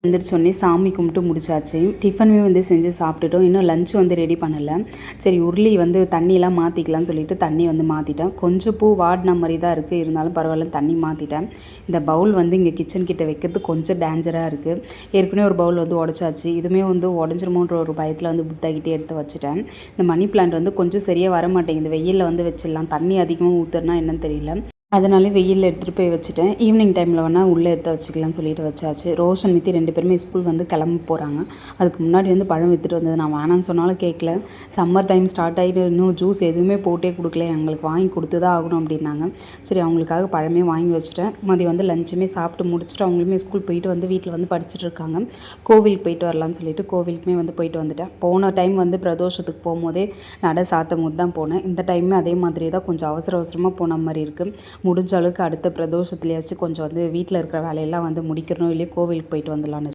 எந்திரிச்சோடனே சாமி கும்பிட்டு முடிச்சாச்சு. டிஃபனுமே செஞ்சு சாப்பிட்டுட்டோம். இன்னும் லஞ்ச் ரெடி பண்ணலை. சரி உருளி தண்ணியெலாம் மாற்றிக்கலாம்னு சொல்லிட்டு தண்ணி மாற்றிட்டேன். கொஞ்சம் பூ வாடின மாதிரி தான் இருக்குது, இருந்தாலும் பரவாயில்ல தண்ணி மாற்றிட்டேன். இந்த பவுல் இங்கே கிச்சன் கிட்ட வைக்கிறது கொஞ்சம் டேஞ்சராக இருக்குது. ஏற்கனவே ஒரு பவுல் உடச்சாச்சு. இதுவுமே உடஞ்சிருமோன்ற ஒரு பயத்தில் புட்டாக்கிட்டே எடுத்து வச்சுட்டேன். இந்த மணி பிளான்ட் கொஞ்சம் சரியாக வர மாட்டேங்குது. வெயிலில் வச்சிடலாம், தண்ணி அதிகமாக ஊற்றுறனா என்னன்னு தெரியல. அதனால வெயிலில் எடுத்துகிட்டு போய் வச்சுட்டேன். ஈவினிங் டைமில் வேணால் உள்ளே எடுத்து வச்சுக்கலாம்னு சொல்லிட்டு வச்சாச்சு. ரோஷன் மித்தி 2 பேருமே ஸ்கூல் கிளம்ப போகிறாங்க. அதுக்கு முன்னாடி பழம் விற்றுட்டு வந்தது. நான் வேணான்னு சொன்னாலும் கேட்கல. சம்மர் டைம் ஸ்டார்ட் ஆகிட்டு இன்னும் ஜூஸ் எதுவுமே போட்டே கொடுக்கல, எங்களுக்கு வாங்கி கொடுத்து தான் ஆகணும் அப்படின்னாங்க. சரி அவங்களுக்காக பழமே வாங்கி வச்சுட்டேன். மதியம் லஞ்சுமே சாப்பிட்டு முடிச்சுட்டு அவங்களுமே ஸ்கூல் போயிட்டு வீட்டில் படிச்சுட்டு இருக்காங்க. கோவிலுக்கு போயிட்டு வரலான்னு சொல்லிட்டு கோவிலுக்குமே போயிட்டு வந்துட்டேன். போன டைம் பிரதோஷத்துக்கு போகும்போதே நடை சாத்தும் போது தான் போனேன். இந்த டைமே அதே மாதிரி தான் கொஞ்சம் அவசரமாக போன மாதிரி இருக்குது. முடிஞ்ச அளவுக்கு அடுத்த பிரதோஷத்துலையாச்சும் கொஞ்சம் வீட்டில் இருக்கிற வேலையெல்லாம் முடிக்கிறணும், இல்லையா கோவிலுக்கு போயிட்டு வந்துடலான்னு.